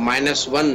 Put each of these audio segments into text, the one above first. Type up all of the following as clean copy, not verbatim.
-1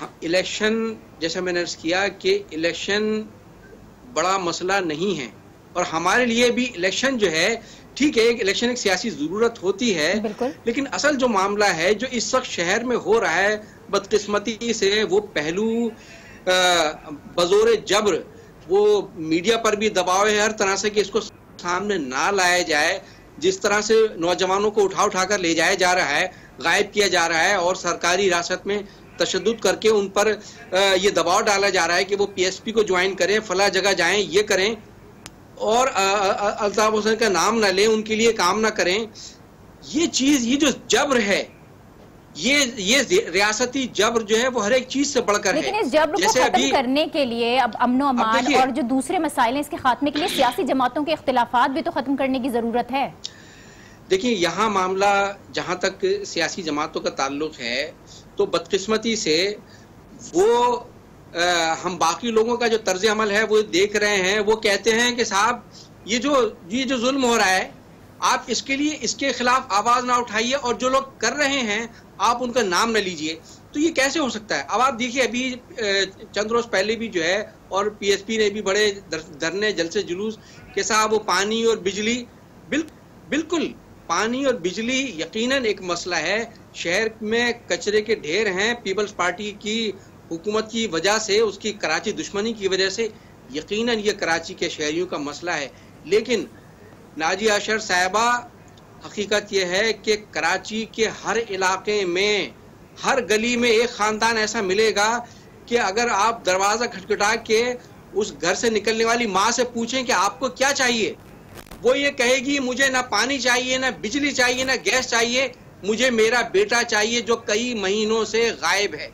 election جیسا میں نے عرض کیا کہ الیکشن بڑا مسئلہ نہیں ہے، اور ہمارے لیے بھی الیکشن جو ہے ٹھیک ہے، الیکشن ایک سیاسی ضرورت ہوتی ہے، لیکن اصل جو معاملہ ہے جو اس وقت شہر میں ہو رہا ہے بدقسمتی سے وہ پہلو بزور جبر وہ میڈیا پر بھی دباؤ ہے ہر طرح سے کہ اس کو سامنے نہ لایا جائے، جس طرح سے نوجوانوں کو اٹھا کر لے جایا جا رہا ہے، غائب کیا جا رہا ہے اور سرکاری حراست میں تشدد کر کے ان پر یہ دباؤ ڈالا جا رہا ہے کہ وہ پی ایس پی کو جوائن کریں، فلاں جگہ جائیں، یہ کریں، اور الطاف حسین کا نام نہ لیں، ان کے لیے کام نہ کریں. یہ چیز، یہ جو جبر ہے، یہ ریاستی جبر جو ہے وہ ہر ایک چیز سے بڑھ کر ہے. لیکن اس جبر کو ختم کرنے کے لیے اب امن و امان اور جو دوسرے مسائل ہیں اس کے خاتمے کے لیے سیاسی جماعتوں کے اختلافات بھی تو ختم کرنے کی ضرورت ہے. دیکھیں یہاں معاملہ جہاں تک سیاسی جماعتوں کا تعلق ہے تو بدقسمتی سے وہ ہم باقی لوگوں کا جو طرز عمل ہے وہ دیکھ رہے ہیں. وہ کہتے ہیں کہ صاحب یہ جو ظلم ہو رہا ہے آپ اس کے لیے اس کے خلاف آواز نہ اٹھائیے، اور جو لوگ کر رہے ہیں آپ ان کا نام نہ لیجئے. تو یہ کیسے ہو سکتا ہے؟ اب آپ دیکھیے ابھی چند روز پہلے بھی جو ہے اور پی ایس پی نے بھی بڑے دھرنے جلسے جلوس کے ساتھ وہ پانی اور بجلی، بالکل پانی اور بجلی یقیناً ایک مسئلہ ہے. شہر میں کچرے کے ڈھیر ہیں، پیپلز پارٹی کی حکومت کی وجہ سے، اس کی کراچی دشمنی کی وجہ سے یقیناً یہ کراچی کے شہریوں کا مسئلہ ہے. لیکن ناجیہ اشر صاحبہ، حقیقت یہ ہے کہ کراچی کے ہر علاقے میں ہر گلی میں ایک خاندان ایسا ملے گا کہ اگر آپ دروازہ کھٹکھٹا کے اس گھر سے نکلنے والی ماں سے پوچھیں کہ آپ کو کیا چاہیے، وہ یہ کہے گی مجھے نہ پانی چاہیے، نہ بجلی چاہیے، نہ گیس چاہیے، مجھے میرا بیٹا چاہیے جو کئی مہینوں سے غائب ہے.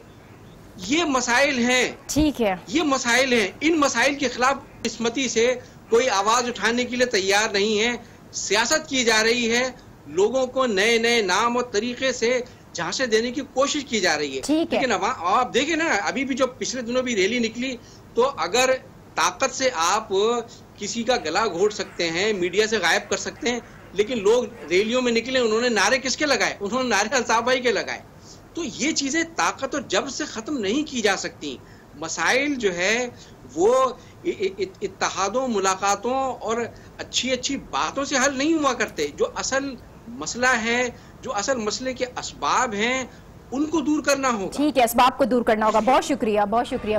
یہ مسائل ہیں، ٹھیک ہے، یہ مسائل ہیں. ان مسائل کے خلاف قسمتی سے کوئی آواز اٹھانے کے لیے تیار نہیں ہے. سیاست کی جا رہی ہے، لوگوں کو نئے نئے نام اور طریقے سے جھانسے دینے کی کوشش کی جا رہی ہے. لیکن آپ دیکھیں نا، ابھی بھی جو پچھلے دنوں بھی ریلی نکلی، تو اگر طاقت سے آپ کسی کا گلا گھونٹ سکتے ہیں، میڈیا سے غائب کر سکتے ہیں، لیکن لوگ ریلیوں میں نکلے، انہوں نے نعرے کس کے لگائے؟ انہوں نے نعرے الطاف بھائی کے لگائے. تو یہ چیزیں طاقت اور جبر سے ختم نہیں کی جا سکتی. مسائل جو ہے وہ اتحادوں، ملاقاتوں اور اچھی باتوں سے حل نہیں ہوا کرتے. جو اصل مسئلہ ہے، جو اصل مسئلے کے اسباب ہیں، ان کو دور کرنا ہوگا. ٹھیک ہے، اسباب کو دور کرنا ہوگا. بہت شکریہ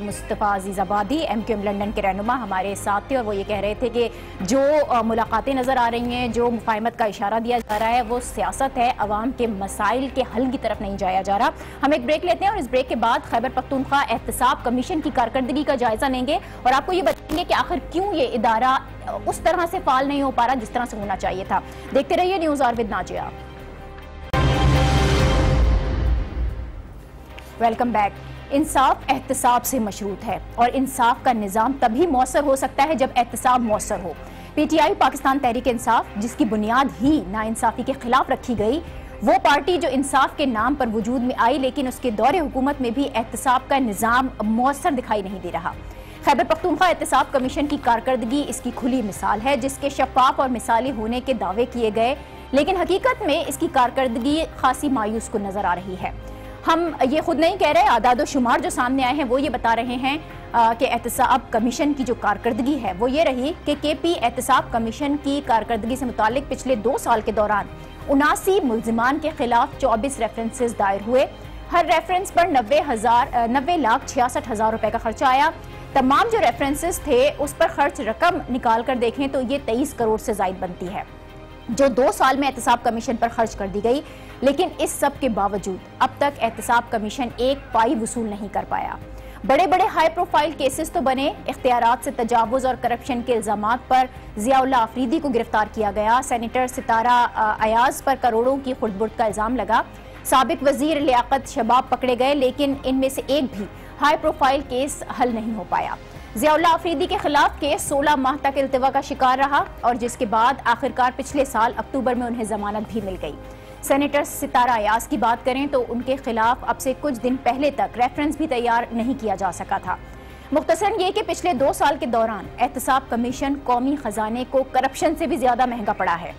مصطفیٰ عزیز آبادی، ایم کیو ایم لندن کے رہنما ہمارے ساتھ تھے، اور وہ یہ کہہ رہے تھے کہ جو ملاقاتیں نظر آ رہی ہیں، جو مفاہمت کا اشارہ دیا جا رہا ہے، وہ سیاست ہے، عوام کے مسائل کے حل کی طرف نہیں جایا جا رہا. ہم ایک بریک لیتے ہیں اور اس بریک کے بعد خیبر پختونخوا احتساب کمیشن کی کارکردگی کا جائزہ لیں گے اور آپ کو یہ بتائیں گے کہ آخر کیوں یہ ادارہ اس طرح سے فعال نہیں ہو پا رہا جس طرح سے ہونا چاہیے تھا. دیکھتے رہیے news R with Najia. Welcome back. انصاف احتساب سے مشروط ہے اور انصاف کا نظام تبھی مؤثر ہو سکتا ہے جب احتساب مؤثر ہو. P T I Pakistan Tehreek Insaf, جس کی بنیاد ہی ناانصافی کے خلاف رکھی گئی، وہ پارٹی جو انصاف کے نام پر وجود میں آئی لیکن اس کے دور حکومت میں بھی احتساب کا نظام مؤثر دکھائی نہیں دے رہا. خیبر پختونخوا احتساب کمیشن کی کارکردگی اس کی کھلی مثال ہے، جس کے شفاف اور مثالی ہونے کے دعوے کیے گئے، لیکن حقیقت میں اس کی کارکردگی خاصی مایوس کن نظر آ رہی ہے. ہم یہ خود نہیں کہہ رہے، اعداد و شمار جو سامنے آئے ہیں وہ یہ بتا رہے ہیں کہ احتساب کمیشن کی جو کارکردگی ہے وہ یہ رہی کہ کے پی احتساب کمیشن کی کارکردگی سے متعلق پچھلے 2 سال کے دوران 79 ملزمان کے خلاف 24 ریفرنسز دائر ہوئے. ہر ریفرنس پر 90,66,000 روپے کا خرچہ آیا. تمام جو ریفرنسز تھے اس پر خرچ رقم نکال کر دیکھیں تو یہ 23 کروڑ سے زائد بنتی ہے، جو 2 سال میں احتساب کمیشن پر خرچ کر دی گئی. لیکن اس سب کے باوجود اب تک احتساب کمیشن ایک پائی وصول نہیں کر پایا. بڑے بڑے ہائی پروفائل کیسز تو بنے. اختیارات سے تجاوز اور کرپشن کے الزامات پر ضیاء اللہ آفریدی کو گرفتار کیا گیا. سینیٹر ستارہ ایاز پر کروڑوں کی خرد برد کا الزام لگا. سابق وزیر لیاقت شباب پکڑے گئے، لیکن ان میں سے ایک بھی ہائی پروفائل کیس حل نہیں ہو پایا. ضیاء اللہ آفریدی کے خلاف کیس 16 ماہ تک التوا کا شکار رہا اور جس کے بعد آخرکار پچھلے سال اکتوبر میں انہیں ضمانت بھی مل گئی. سینیٹر ستارہ ایاز کی بات کریں تو ان کے خلاف اب سے کچھ دن پہلے تک ریفرنس بھی تیار نہیں کیا جا سکا تھا. مختصراً یہ کہ پچھلے 2 سال کے دوران احتساب کمیشن قومی خزانے کو کرپشن سے بھی زیادہ مہنگا پڑا ہے.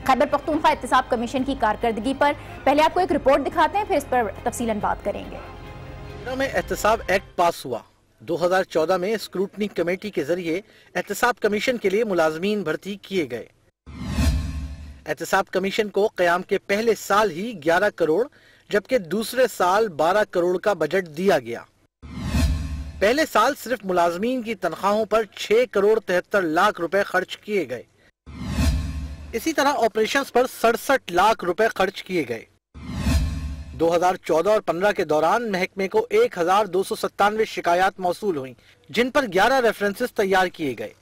خیبر پختونخوا احتساب کمیشن کی کارکردگی پر پہلے آپ کو ایک رپورٹ دکھاتے ہیں، پھر اس پر تفصیلاً بات کریں گے. میں احتساب ایکٹ پاس ہوا۔ 2014 میں اسکروٹنی کمیٹی کے ذریعے احتساب کمیشن کے لیے ملازمین بھرتی کیے گئے۔ احتساب کمیشن کو قیام کے پہلے سال ہی 11 کروڑ جبکہ دوسرے سال 12 کروڑ کا بجٹ دیا گیا۔ پہلے سال صرف ملازمین کی تنخواہوں پر 6 کروڑ 73 لاکھ روپے خرچ کیے گئے۔ اسی طرح آپریشنز پر 67 لاکھ روپے خرچ کیے گئے۔ 2014 اور 15 کے دوران محکمے کو 1297 شکایات موصول ہوئیں جن پر 11 ریفرنسز تیار کیے گئے۔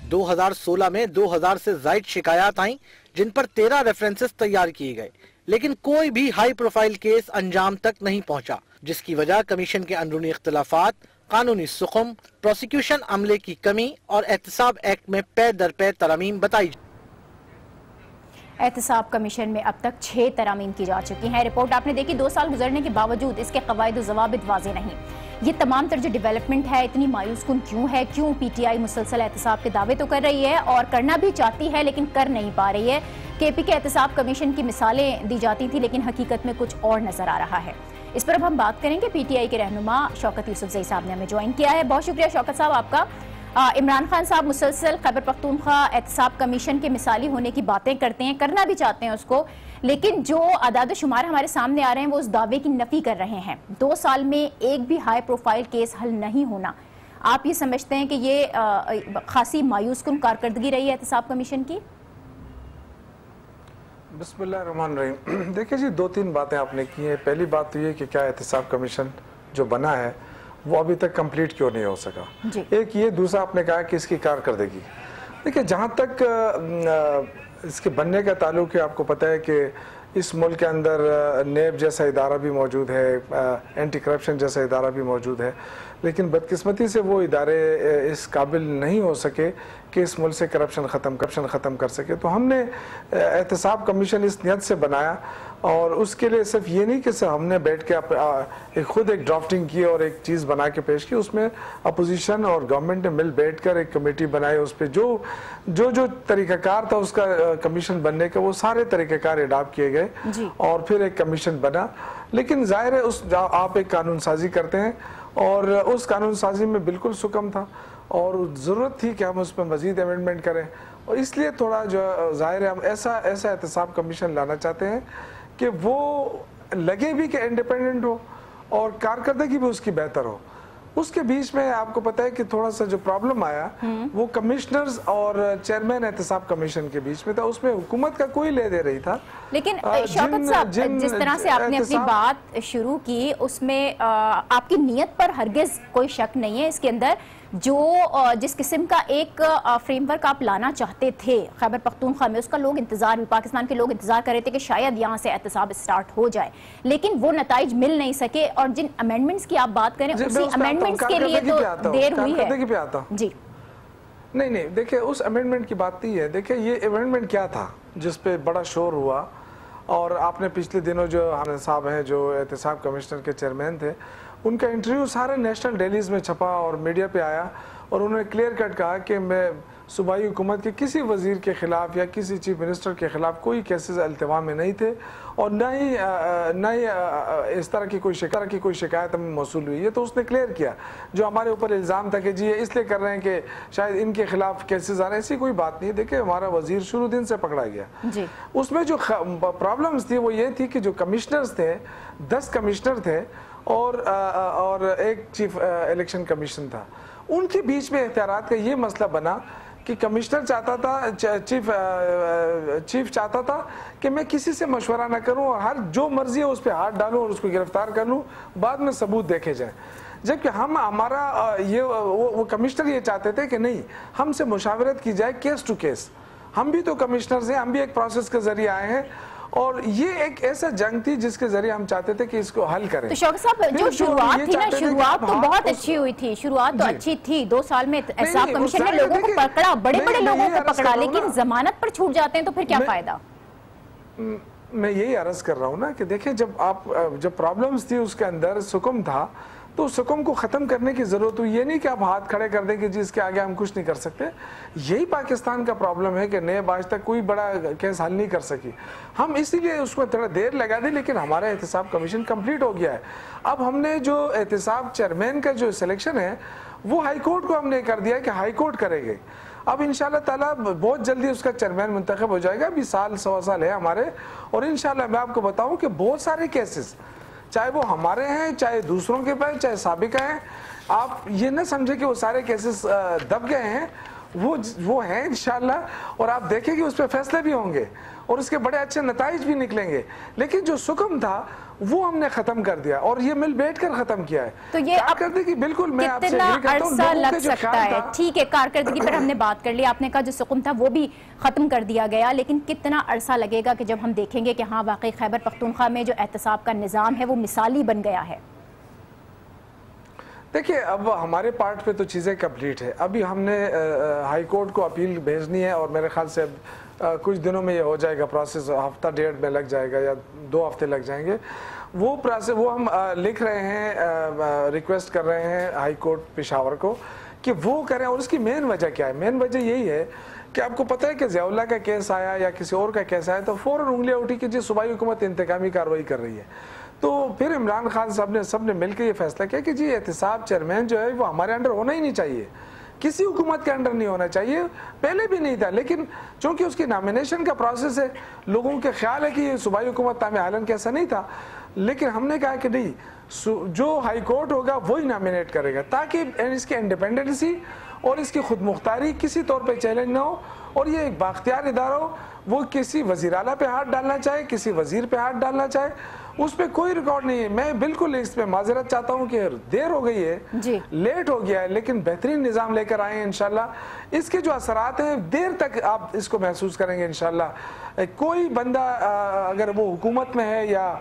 2016 میں 2000 سے زائد شکایات آئیں جن پر 13 ریفرنسز تیار کیے گئے لیکن کوئی بھی ہائی پروفائل کیس انجام تک نہیں پہنچا، جس کی وجہ کمیشن کے اندرونی اختلافات، قانونی سقم، پروسیکیوشن عملے کی کمی اور احتساب ایکٹ میں پے در پے ترامیم بتائی۔ احتساب کمیشن میں اب تک 6 ترامیم کی جا چکی ہیں۔ رپورٹ آپ نے دیکھی، 2 سال گزرنے کے باوجود اس کے قواعد و ضوابط واضح نہیں۔ یہ تمام تر جو ڈیولپمنٹ ہے اتنی مایوس کن کیوں ہے؟ کیوں پی ٹی آئی مسلسل احتساب کے دعوے تو کر رہی ہے اور کرنا بھی چاہتی ہے لیکن کر نہیں پا رہی ہے؟ کے پی کے احتساب کمیشن کی مثالیں دی جاتی تھی لیکن حقیقت میں کچھ اور نظر آ رہا ہے۔ اس پر اب ہم بات کریں گے۔ پی ٹی آئی کے رہنما شوکت یوسفزئی صاحب نے ہمیں جوائن کیا ہے۔ بہت شکریہ شوکت صاحب آپ کا۔ عمران خان صاحب مسلسل خیبر پختونخوا احتساب کمیشن کے مثالی ہونے کی باتیں کرتے ہیں، کرنا بھی چاہتے ہیں اس کو، لیکن جو اعداد و شمار ہمارے سامنے آ رہے ہیں وہ اس دعوے کی نفی کر رہے ہیں۔ 2 سال میں ایک بھی ہائی پروفائل کیس حل نہیں ہونا، آپ یہ سمجھتے ہیں کہ یہ خاصی مایوس کن کارکردگی رہی ہے احتساب کمیشن کی؟ بسم اللہ الرحمن الرحیم۔ دیکھیں جی، 2-3 باتیں آپ نے کی ہیں۔ پہلی بات تو یہ کہ کیا احتساب کمیشن جو بنا ہے وہ ابھی تک کمپلیٹ کیوں نہیں ہو سکا، ایک یہ۔ دوسرا آپ نے کہا کہ اس کی کارکردگی، دیکھیں جہاں تک اس کے بننے کا تعلق ہے، آپ کو پتہ ہے کہ اس ملک کے اندر نیب جیسا ادارہ بھی موجود ہے، اینٹی کرپشن جیسا ادارہ بھی موجود ہے، لیکن بدقسمتی سے وہ ادارے اس قابل نہیں ہو سکے کہ اس ملک سے کرپشن ختم کر سکے۔ تو ہم نے احتساب کمیشن اس نیت سے بنایا، اور اس کے لیے صرف یہ نہیں کہ ہم نے بیٹھ کے خود ایک ڈرافٹنگ کی اور ایک چیز بنا کے پیش کی، اس میں اپوزیشن اور گورنمنٹ نے مل بیٹھ کر ایک کمیٹی بنائی، اس پہ جو طریقہ کار تھا اس کا کمیشن بننے کا، وہ سارے طریقہ کار اڈاپٹ کیے گئے اور پھر ایک کمیشن بنا۔ لیکن ظاہر ہے آپ ایک قانون سازی کرتے ہیں اور اس قانون سازی میں بالکل سکم تھا اور ضرورت تھی کہ ہم اس میں مزید امینڈمنٹ کریں، اور اس لیے تھوڑا جو ظاہر ہے ہم ایسا احتساب کمیشن لانا چاہتے ہیں کہ وہ لگے بھی کہ انڈیپینڈنٹ ہو اور کارکردگی بھی اس کی بہتر ہو۔ اس کے بیچ میں آپ کو پتہ ہے کہ تھوڑا سا جو پرابلم آیا وہ کمشنرز اور چیئرمین احتساب کمیشن کے بیچ میں تھا، اس میں حکومت کا کوئی لے دے رہی تھا۔ لیکن شوکت صاحب، جس طرح سے آپ نے اپنی بات شروع کی اس میں آپ کی نیت پر ہرگز کوئی شک نہیں ہے۔ اس کے اندر جس قسم کا ایک فریم ورک آپ لانا چاہتے تھے خیبر پختونخوا میں، اس کا لوگ انتظار بھی، پاکستان کے لوگ انتظار کر رہے تھے کہ شاید یہاں سے احتساب اسٹارٹ ہو جائے، لیکن وہ نتائج مل نہیں سکے، اور جن امینڈمنٹس کی آپ بات کریں اسی امینڈمنٹس کے لیے تو دیر ہوئی ہے۔ جی نہیں دیکھیں اس امینڈمنٹ کی بات نہیں ہے۔ دیکھیں یہ امینڈمنٹ کیا تھا جس پہ بڑا شور ہوا، اور آپ نے پچھلے دنوں جو حامد صاحب ہیں جو احتساب کمیشنر کے چیئرمین تھے، ان کا انٹرویو سارے نیشنل ڈیلیز میں چھپا اور میڈیا پہ آیا، اور انہوں نے کلیئر کٹ کہا کہ میں صوبائی حکومت کے کسی وزیر کے خلاف یا کسی چیف منسٹر کے خلاف کوئی کیسز التوا میں نہیں تھے، اور نہ ہی اس طرح کی کوئی شکایت ہمیں موصول ہوئی ہے۔ تو اس نے کلیئر کیا جو ہمارے اوپر الزام تھا کہ جی یہ اس لیے کر رہے ہیں کہ شاید ان کے خلاف کیسز آ رہے ہیں، ایسی کوئی بات نہیں ہے۔ دیکھیں ہمارا وزیر شروع دن سے پکڑا گیا، اس میں جو پرابلمز تھی وہ یہ تھی کہ جو کمشنرز تھے 10 کمشنر تھے اور ایک چیف الیکشن کمیشن تھا، ان کے بیچ میں اختیارات کا یہ مسئلہ بنا کہ کمشنر چاہتا تھا، چیف چاہتا تھا کہ میں کسی سے مشورہ نہ کروں اور ہر جو مرضی ہے اس پہ ہاتھ ڈالوں اور اس کو گرفتار کر لوں، بعد میں ثبوت دیکھے جائیں، جبکہ وہ کمشنر یہ چاہتے تھے کہ نہیں، ہم سے مشاورت کی جائے کیس ٹو کیس، ہم بھی تو کمشنرز ہیں، ہم بھی ایک پروسیس کے ذریعے آئے ہیں، اور یہ ایک ایسا جنگ تھی جس کے ذریعے ہم چاہتے تھے کہ اس کو حل کریں۔ تو شوکت صاحب جو شروعات تھی نا، شروعات تو بہت اچھی ہوئی تھی، شروعات تو اچھی تھی، 2 سال میں احتساب کمیشن نے لوگوں کو پکڑا، بڑے لوگوں کو پکڑا، لیکن ضمانت پر چھوٹ جاتے ہیں تو پھر کیا فائدہ؟ میں یہی عرض کر رہا ہوں نا کہ دیکھیں جب پرابلمز تھی اس کے اندر سکم تھا، تو اس حکم کو ختم کرنے کی ضرورت ہوئی. یہ نہیں کہ آپ ہاتھ کھڑے کر دیں کہ جی اس کے آگے ہم کچھ نہیں کر سکتے. یہی پاکستان کا پرابلم ہے کہ نیب آج تک کوئی بڑا کیس حل نہیں کر سکی. ہم اسی لیے اس کو تھوڑا دیر لگا دی, لیکن ہمارا احتساب کمیشن کمپلیٹ ہو گیا ہے. اب ہم نے جو احتساب چیئرمین کا جو سلیکشن ہے وہ ہائی کورٹ کو ہم نے کر دیا کہ ہائی کورٹ کرے گی. اب انشاءاللہ تعالیٰ بہت جلدی اس کا چیئرمین منتخب ہو جائے گا. ابھی سال سوا سال ہے ہمارے, اور انشاءاللہ میں آپ کو بتاؤں کہ بہت سارے کیسز چاہے وہ ہمارے ہیں چاہے دوسروں کے پاس چاہے سابقہ ہیں, آپ یہ نہ سمجھے کہ وہ سارے کیسز دب گئے ہیں, وہ ہیں انشاءاللہ, اور آپ دیکھیں کہ اس پہ فیصلے بھی ہوں گے اور اس کے بڑے اچھے نتائج بھی نکلیں گے. لیکن جو سکم تھا وہ ہم نے ختم کر دیا اور یہ مل بیٹھ کر ختم کیا ہے. تو یہ کارکردگی بالکل میں آپ سے کتنا عرصہ لگ سکتا ہے؟ ٹھیک ہے, کارکردگی پر ہم نے بات کر لی, آپ نے کہا جو سکم تھا وہ بھی ختم کر دیا گیا, لیکن کتنا عرصہ لگے گا کہ جب ہم دیکھیں گے کہ ہاں واقعی خیبر پختونخوا میں جو احتساب کا نظام ہے وہ مثالی بن گیا ہے؟ دیکھیں اب ہمارے پارٹ پہ تو چیزیں کمپلیٹ ہے. ابھی ہم نے ہائی کورٹ کو اپیل بھیجنی ہے اور میرے خیال سے کچھ دنوں میں یہ ہو جائے گا پروسیس, ہفتہ ڈیڑھ میں لگ جائے گا یا 2 ہفتے لگ جائیں گے. وہ پروسیس وہ ہم لکھ رہے ہیں, ریکویسٹ کر رہے ہیں ہائی کورٹ پشاور کو کہ وہ کریں. اور اس کی مین وجہ کیا ہے؟ مین وجہ یہی ہے کہ آپ کو پتہ ہے کہ ضیاء اللہ کا کیس آیا یا کسی اور کا کیس آیا تو فوراً انگلیاں اٹھی کہ جی صوبائی حکومت انتقامی کارروائی کر رہی ہے. تو پھر عمران خان صاحب نے سب نے مل کے یہ فیصلہ کیا کہ جی احتساب چیئرمین جو ہے وہ ہمارے انڈر ہونا ہی نہیں چاہیے, کسی حکومت کے انڈر نہیں ہونا چاہیے, پہلے بھی نہیں تھا. لیکن چونکہ اس کی نامینیشن کا پروسیس ہے, لوگوں کے خیال ہے کہ یہ صوبائی حکومت تام حالن کیسا نہیں تھا, لیکن ہم نے کہا کہ نہیں, جو ہائی کورٹ ہوگا وہی نامینیٹ کرے گا تاکہ اس کی انڈیپینڈنسی اور اس کی خود مختاری کسی طور پہ چیلنج نہ ہو, اور یہ ایک بااختیار ادارہ ہو. وہ کسی وزیر اعلیٰ پہ ہاتھ ڈالنا چاہے, کسی وزیر پہ ہاتھ ڈالنا چاہے, اس پہ کوئی ریکارڈ نہیں ہے. میں بالکل اس پہ معذرت چاہتا ہوں کہ دیر ہو گئی ہے, لیٹ ہو گیا ہے, لیکن بہترین نظام لے کر آئے ہیں انشاءاللہ. اس کے جو اثرات ہیں دیر تک آپ اس کو محسوس کریں گے انشاءاللہ. کوئی بندہ اگر وہ حکومت میں ہے یا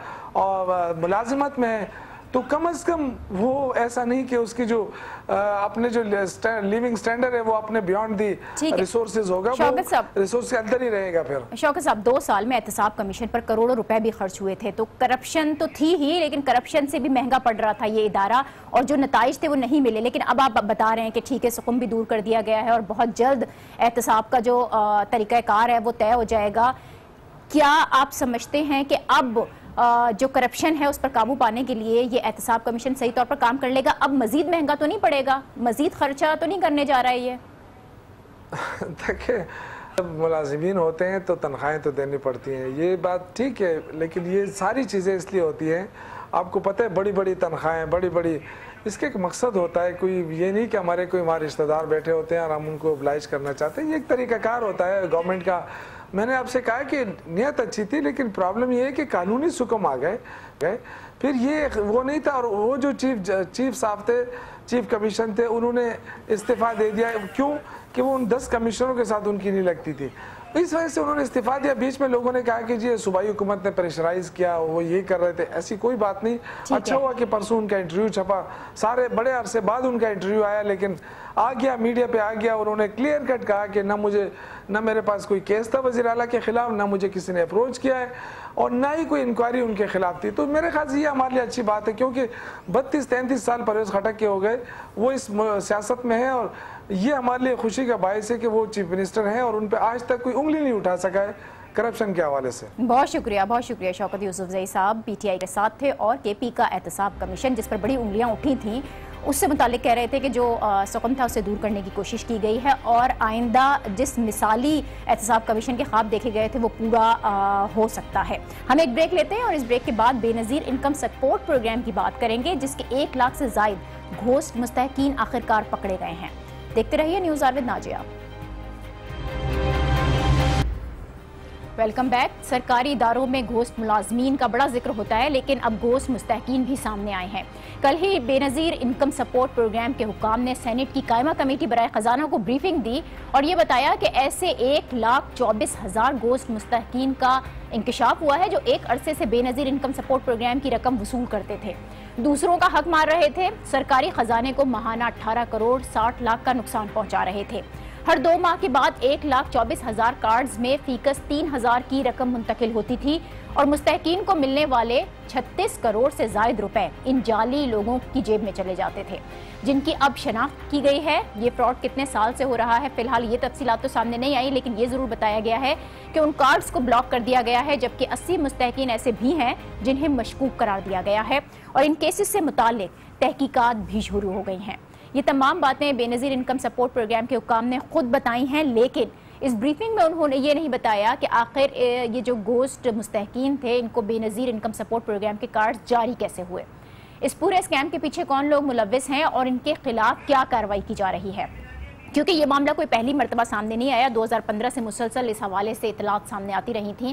ملازمت میں ہے تو کم از کم وہ ایسا نہیں کہ اس کی جو اپنے جو لیونگ سٹینڈرڈ ہے وہ اپنے بیونڈ دی ریسورسز ہوگا, وہ ریسورس کے اندر ہی رہے گا. پھر شوکت صاحب 2 سال میں احتساب کمیشن پر کروڑوں روپے بھی خرچ ہوئے تھے, تو کرپشن تو تھی ہی, لیکن کرپشن سے بھی مہنگا پڑ رہا تھا یہ ادارہ, اور جو نتائج تھے وہ نہیں ملے. لیکن اب آپ بتا رہے ہیں کہ ٹھیک ہے سکم بھی دور کر دیا گیا ہے اور بہت جلد احتساب کا جو طریقہ کار ہے وہ طے ہو جائے گا. کیا آپ سمجھتے ہیں کہ اب جو کرپشن ہے اس پر قابو پانے کے لیے یہ احتساب کمیشن صحیح طور پر کام کر لے گا؟ اب مزید مہنگا تو نہیں پڑے گا, مزید خرچہ تو نہیں کرنے جا رہا ہے یہ؟ دیکھیں جب ملازمین ہوتے ہیں تو تنخواہیں تو دینی پڑتی ہیں, یہ بات ٹھیک ہے, لیکن یہ ساری چیزیں اس لیے ہوتی ہیں, آپ کو پتہ ہے بڑی بڑی تنخواہیں, بڑی بڑی, اس کا ایک مقصد ہوتا ہے. کوئی یہ نہیں کہ ہمارے کوئی ہمارے رشتہ دار بیٹھے ہوتے ہیں اور ہم ان کو oblige کرنا چاہتے ہیں. یہ ایک طریقہ کار ہوتا ہے گورنمنٹ کا. میں نے آپ سے کہا کہ نیت اچھی تھی, لیکن پرابلم یہ ہے کہ قانونی سکم آ گئے, پھر یہ وہ نہیں تھا. اور وہ جو چیف صاحب تھے, چیف کمیشن تھے, انہوں نے استعفیٰ دے دیا. کیوں کہ وہ ان 10 کمشنروں کے ساتھ ان کی نہیں لگتی تھی, اس وجہ سے انہوں نے استعفیٰ دیا. بیچ میں لوگوں نے کہا کہ جی صوبائی حکومت نے پریشرائز کیا, وہ یہ کر رہے تھے. ایسی کوئی بات نہیں. اچھا ہوا کہ پرسوں ان کا انٹرویو چھپا, سارے بڑے عرصے بعد ان کا انٹرویو آیا, لیکن آ گیا, میڈیا پہ آ گیا, اور انہوں نے کلیئر کٹ کہا کہ نہ میرے پاس کوئی کیس تھا وزیر اعلیٰ کے خلاف, نہ مجھے کسی نے اپروچ کیا ہے, اور نہ ہی کوئی انکوائری ان کے خلاف تھی. تو میرے خیال سے یہ ہمارے لیے اچھی بات ہے, کیونکہ 32-33 سال پرویز خٹک کے ہو گئے, وہ اس سیاست میں ہیں, اور یہ ہمارے لیے خوشی کا باعث ہے کہ وہ چیف منسٹر ہیں اور ان پہ آج تک کوئی انگلی نہیں اٹھا سکا ہے کرپشن کے حوالے سے. بہت شکریہ شوکت یوسفزئی صاحب پی ٹی آئی کے ساتھ تھے, اور کے پی کا احتساب کمیشن جس پر بڑی انگلیاں اٹھی تھیں اس سے متعلق کہہ رہے تھے کہ جو سکم تھا اسے دور کرنے کی کوشش کی گئی ہے, اور آئندہ جس مثالی احتساب کمیشن کے خواب دیکھے گئے تھے وہ پورا ہو سکتا ہے. ہم ایک بریک لیتے ہیں اور اس بریک کے بعد بے نظیر انکم سپورٹ پروگرام کی بات کریں گے, جس کے 1 لاکھ سے زائد گھوسٹ مستحقین آخرکار پکڑے گئے ہیں. دیکھتے رہیے news R with Najia. Welcome back. سرکاری اداروں میں گھوسٹ ملازمین کا بڑا ذکر ہوتا ہے, لیکن اب گھوسٹ مستحقین بھی سامنے آئے ہیں. کل ہی بے نظیر انکم سپورٹ پروگرام کے حکام نے سینٹ کی قائمہ کمیٹی برائے خزانہ کو بریفنگ دی اور یہ بتایا کہ ایسے 1,24,000 گھوسٹ مستحقین کا انکشاف ہوا ہے جو ایک عرصے سے بے نظیر انکم سپورٹ پروگرام کی رقم وصول کرتے تھے, دوسروں کا حق مار رہے تھے, سرکاری خزانے کو ماہانہ 18 کروڑ 60 لاکھ کا نقصان پہنچا رہے تھے. ہر 2 ماہ کے بعد 1,24,000 کارڈز میں فیکس 3,000 کی رقم منتقل ہوتی تھی اور مستحقین کو ملنے والے 36 کروڑ سے زائد روپے ان جعلی لوگوں کی جیب میں چلے جاتے تھے، جن کی اب شناخت کی گئی ہے۔ یہ فراڈ کتنے سال سے ہو رہا ہے فی الحال یہ تفصیلات تو سامنے نہیں آئی، لیکن یہ ضرور بتایا گیا ہے کہ ان کارڈز کو بلاک کر دیا گیا ہے، جبکہ 80 مستحقین ایسے بھی ہیں جنہیں مشکوک قرار دیا گیا ہے اور ان کیسز سے متعلق تحقیقات بھی شروع ہو گئی ہیں۔ یہ تمام باتیں بے نظیر انکم سپورٹ پروگرام کے حکام نے خود بتائی ہیں، لیکن اس بریفنگ میں انہوں نے یہ نہیں بتایا کہ آخر یہ جو گوسٹ مستحقین تھے ان کو بے نظیر انکم سپورٹ پروگرام کے کارڈ جاری کیسے ہوئے، اس پورے اسکیم کے پیچھے کون لوگ ملوث ہیں اور ان کے خلاف کیا کارروائی کی جا رہی ہے، کیونکہ یہ معاملہ کوئی پہلی مرتبہ سامنے نہیں آیا۔ 2015 سے مسلسل اس حوالے سے اطلاعات سامنے آتی رہی تھیں۔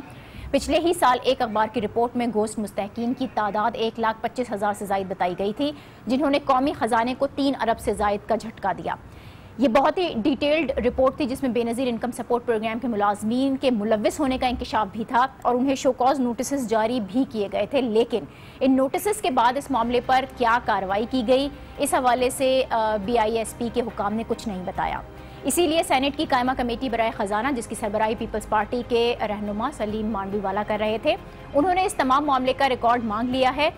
پچھلے ہی سال ایک اخبار کی رپورٹ میں گوسٹ مستحقین کی تعداد 1,25,000 سے زائد بتائی گئی تھی، جنہوں نے قومی خزانے کو 3 ارب سے زائد کا جھٹکا دیا۔ یہ بہت ہی ڈیٹیلڈ رپورٹ تھی جس میں بے نظیر انکم سپورٹ پروگرام کے ملازمین کے ملوث ہونے کا انکشاف بھی تھا اور انہیں شو کاز نوٹسز جاری بھی کیے گئے تھے، لیکن ان نوٹسز کے بعد اس معاملے پر کیا کارروائی کی گئی، اس حوالے سے BISP کے حکام نے کچھ نہیں بتایا۔ اسی لیے سینٹ کی قائمہ کمیٹی برائے خزانہ، جس کی سربراہی پیپلز پارٹی کے رہنما سلیم مانڈوی والا کر رہے تھے، انہوں نے اس تمام معاملے کا ریکارڈ مانگ لیا ہے۔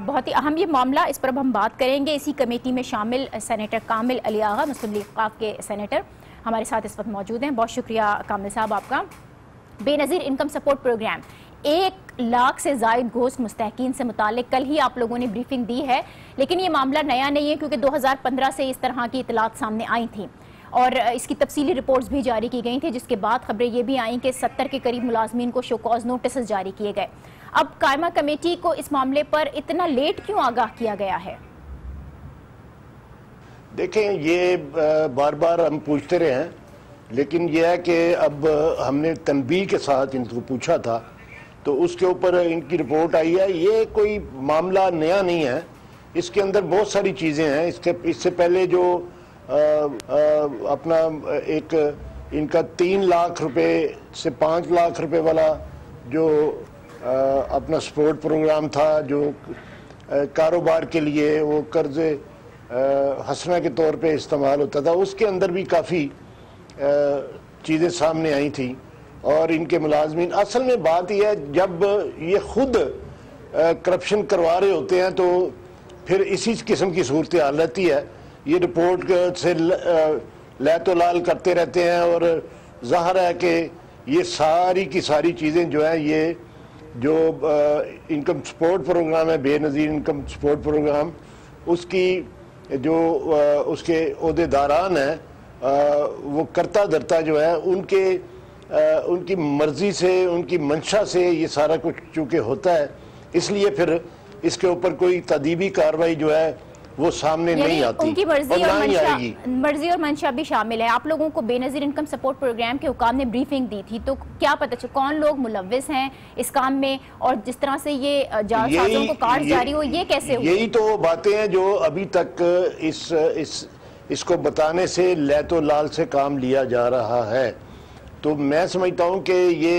بہت ہی اہم یہ معاملہ، اس پر اب ہم بات کریں گے۔ اسی کمیٹی میں شامل سینیٹر کامل علی آغا، مسلم لیگ ق کے سینیٹر، ہمارے ساتھ اس وقت موجود ہیں۔ بہت شکریہ کامل صاحب آپ کا۔ بے نظیر انکم سپورٹ پروگرام 1 لاکھ سے زائد گوشت مستحقین سے متعلق کل ہی آپ لوگوں نے بریفنگ دی ہے، لیکن یہ معاملہ نیا نہیں ہے کیونکہ 2015 سے اس طرح کی اطلاعات سامنے آئی تھیں اور اس کی تفصیلی رپورٹس بھی جاری کی گئی تھیں، جس کے بعد خبریں یہ بھی آئیں کہ 70 کے قریب ملازمین کو شو کاز نوٹسز جاری کیے گئے۔ اب قائمہ کمیٹی کو اس معاملے پر اتنا لیٹ کیوں آگاہ کیا گیا ہے؟ دیکھیں، یہ بار بار ہم پوچھتے رہے ہیں، لیکن یہ ہے کہ اب ہم نے تنبیہ کے ساتھ ان کو پوچھا تھا تو اس کے اوپر ان کی رپورٹ آئی ہے۔ یہ کوئی معاملہ نیا نہیں ہے، اس کے اندر بہت ساری چیزیں ہیں۔ اس سے پہلے جو اپنا ایک ان کا 3 لاکھ روپے سے 5 لاکھ روپے والا جو اپنا سپورٹ پروگرام تھا، جو کاروبار کے لیے وہ قرض حسنہ کے طور پہ استعمال ہوتا تھا، اس کے اندر بھی کافی چیزیں سامنے آئی تھیں اور ان کے ملازمین، اصل میں بات یہ ہے جب یہ خود کرپشن کروا رہے ہوتے ہیں تو پھر اسی قسم کی صورتحال رہتی ہے۔ یہ رپورٹ سے لیت و لال کرتے رہتے ہیں اور ظاہر ہے کہ یہ ساری کی ساری چیزیں جو ہیں، یہ جو انکم سپورٹ پروگرام ہے، بے نظیر انکم سپورٹ پروگرام، اس کی جو اس کے عہدے داران ہیں، وہ کرتا دھرتا جو ہے ان کی مرضی سے، ان کی منشا سے یہ سارا کچھ چونکہ ہوتا ہے، اس لیے پھر اس کے اوپر کوئی تادیبی کارروائی جو ہے وہ سامنے نہیں آتی، ان کی مرضی اور منشا بھی شامل ہے۔ آپ لوگوں کو بے نظیر انکم سپورٹ پروگرام کے حکام نے بریفنگ دی تھی، تو کیا پتہ چلا کون لوگ ملوث ہیں اس کام میں اور جس طرح سے یہ جعلسازوں کو کارڈ جاری ہو، یہ کیسے ہوئی؟ یہی تو وہ باتیں ہیں جو ابھی تک اس کو بتانے سے لیت و لال سے کام لیا جا رہا ہے۔ تو میں سمجھتا ہوں کہ یہ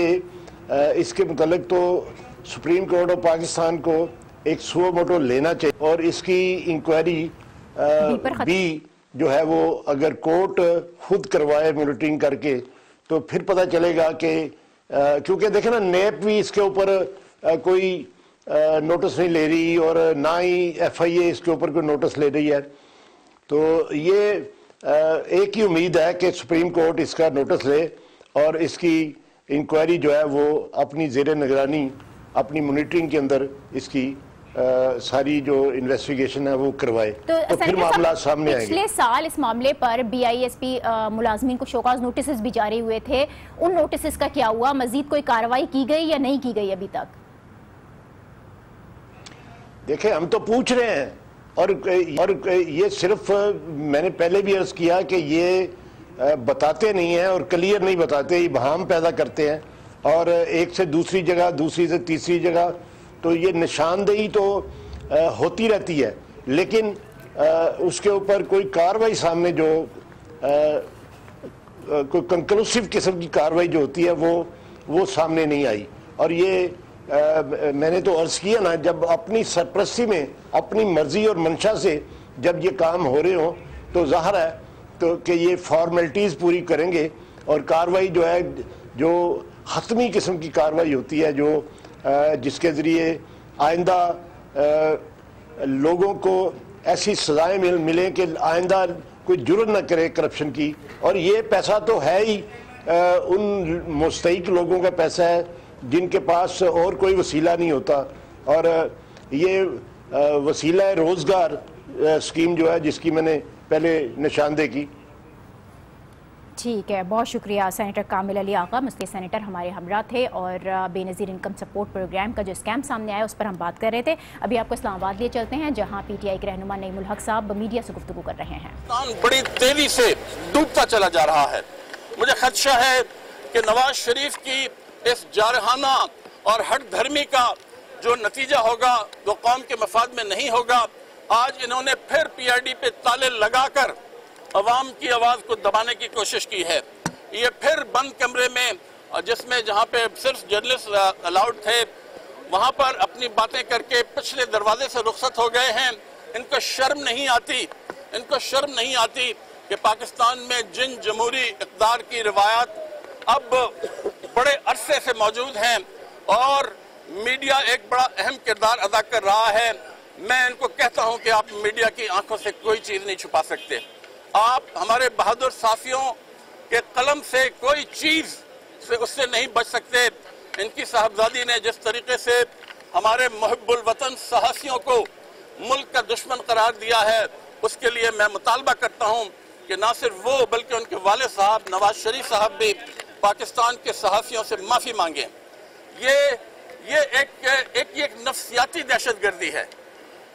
اس کے متعلق تو سپریم کورٹ آف پاکستان کو ایک سو موٹو لینا چاہیے اور اس کی انکوائری بھی جو ہے وہ اگر کورٹ خود کروائے مانیٹرنگ کر کے تو پھر پتہ چلے گا کہ کیونکہ دیکھیں نا، نیب بھی اس کے اوپر کوئی نوٹس نہیں لے رہی اور نہ ہی FIA اس کے اوپر کوئی نوٹس لے رہی ہے۔ تو یہ ایک ہی امید ہے کہ سپریم کورٹ اس کا نوٹس لے اور اس کی انکوائری جو ہے وہ اپنی زیر نگرانی، اپنی مانیٹرنگ کے اندر اس کی ساری جو انویسٹیگیشن ہے وہ کروائے تو پھر معاملات سامنے آئیں گے۔ پچھلے سال اس معاملے پر BISP ملازمین کو شوکاز نوٹسز بھی جاری ہوئے تھے، ان نوٹسز کا کیا ہوا؟ مزید کوئی کارروائی کی گئی یا نہیں کی گئی ابھی تک؟ دیکھیں، ہم تو پوچھ رہے ہیں اور یہ صرف میں نے پہلے بھی عرض کیا کہ یہ بتاتے نہیں ہیں اور کلیئر نہیں بتاتے، ابہام پیدا کرتے ہیں اور ایک سے دوسری جگہ، دوسری سے تیسری جگہ، تو یہ نشاندہی تو ہوتی رہتی ہے لیکن اس کے اوپر کوئی کارروائی سامنے جو کوئی کنکلوسیو قسم کی کارروائی جو ہوتی ہے وہ سامنے نہیں آئی۔ اور یہ میں نے تو عرض کیا نا، جب اپنی سرپرستی میں اپنی مرضی اور منشا سے جب یہ کام ہو رہے ہوں تو ظاہر ہے تو کہ یہ فارمیلٹیز پوری کریں گے اور کاروائی جو ہے جو حتمی قسم کی کاروائی ہوتی ہے جو جس کے ذریعے آئندہ لوگوں کو ایسی سزائیں ملیں کہ آئندہ کوئی جرم نہ کرے کرپشن کی. اور یہ پیسہ تو ہے ہی ان مستحق لوگوں کا پیسہ ہے جن کے پاس اور کوئی وسیلہ نہیں ہوتا. اور یہ وسیلہ روزگار اسکیم جو ہے جس کی میں نے پہلے نشاندہی کی. ٹھیک ہے، بہت شکریہ سینیٹر کامل علی آغا، مسلح سینیٹر ہمارے ہمراہ تھے، اور بے نظیر انکم سپورٹ پروگرام کا جو اسکیم سامنے آیا اس پر ہم بات کر رہے تھے. ابھی آپ کو اسلام آباد لے چلتے ہیں جہاں پی ٹی آئی کے رہنما نعیم الحق صاحب میڈیا سے گفتگو کر رہے ہیں. بڑی تیزی سے ڈوبتا چلا جا رہا ہے. مجھے خدشہ ہے کہ نواز شریف کی اس جارحانہ اور ہٹ دھرمی کا جو نتیجہ ہوگا وہ قوم کے مفاد میں نہیں ہوگا. آج انہوں نے پھر پی آئی ڈی پہ تالے لگا کر عوام کی آواز کو دبانے کی کوشش کی ہے. یہ پھر بند کمرے میں جس میں جہاں پہ صرف جرنلسٹ الاؤڈ تھے وہاں پر اپنی باتیں کر کے پچھلے دروازے سے رخصت ہو گئے ہیں. ان کو شرم نہیں آتی کہ پاکستان میں جن جمہوری اقدار کی روایات اب بڑے عرصے سے موجود ہیں اور میڈیا ایک بڑا اہم کردار ادا کر رہا ہے. میں ان کو کہتا ہوں کہ آپ میڈیا کی آنکھوں سے کوئی چیز نہیں چھپا سکتے. آپ ہمارے بہادر صحافیوں کے قلم سے کوئی چیز اس سے نہیں بچ سکتے. ان کی صاحبزادی نے جس طریقے سے ہمارے محب الوطن صحافیوں کو ملک کا دشمن قرار دیا ہے اس کے لیے میں مطالبہ کرتا ہوں کہ نہ صرف وہ بلکہ ان کے والد صاحب نواز شریف صاحب بھی پاکستان کے صحافیوں سے معافی مانگیں. یہ ایک نفسیاتی دہشت گردی ہے.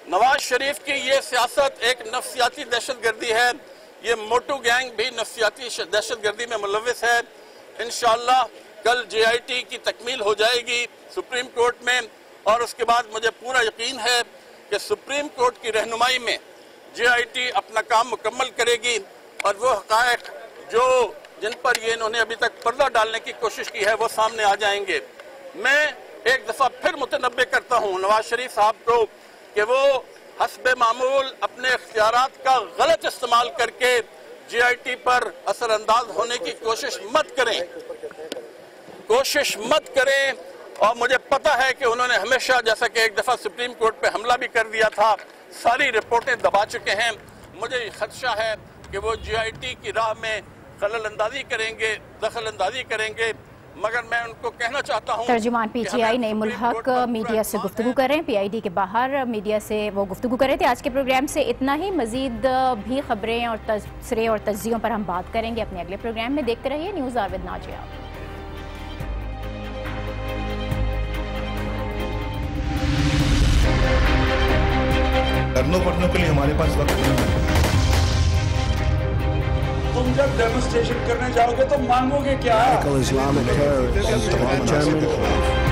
نواز شریف کی یہ سیاست ایک نفسیاتی دہشت گردی ہے. یہ موٹو گینگ بھی نفسیاتی دہشت گردی میں ملوث ہے. انشاءاللہ کل جے آئی ٹی کی تکمیل ہو جائے گی سپریم کورٹ میں اور اس کے بعد مجھے پورا یقین ہے کہ سپریم کورٹ کی رہنمائی میں جے آئی ٹی اپنا کام مکمل کرے گی اور وہ حقائق جن پر یہ انہوں نے ابھی تک پردہ ڈالنے کی کوشش کی ہے وہ سامنے آ جائیں گے. میں ایک دفعہ پھر متنبہ کرتا ہوں نواز شریف صاحب کو کہ وہ حسب معمول اپنے اختیارات کا غلط استعمال کر کے جے آئی ٹی پر اثر انداز ہونے کی کوشش مت کریں. اور مجھے پتا ہے کہ انہوں نے ہمیشہ جیسا کہ ایک دفعہ سپریم کورٹ پہ حملہ بھی کر دیا تھا ساری رپورٹیں دبا چکے ہیں. مجھے خدشہ ہے کہ وہ جے آئی ٹی کی راہ میں خلل اندازی کریں گے مگر میں ان کو کہنا چاہتا ہوں. ترجمان P T I Naeem ul Haq media سے گفتگو کر رہے ہیں. پی آئی ڈی کے باہر میڈیا سے وہ گفتگو کر رہے تھے. آج کے پروگرام سے اتنا ہی. مزید بھی خبریں اور تبصرے اور تجزیوں پر ہم بات کریں گے اپنے اگلے پروگرام میں. دیکھتے رہیے نیوز آر ود ناجیہ. کرنوں پڑھنے کے لیے ہمارے پاس وقت نہیں ہے. تم جب ڈیمونسٹریشن کرنے جاؤ گے تو مانگو گے کیا؟ Islamic terrorists, German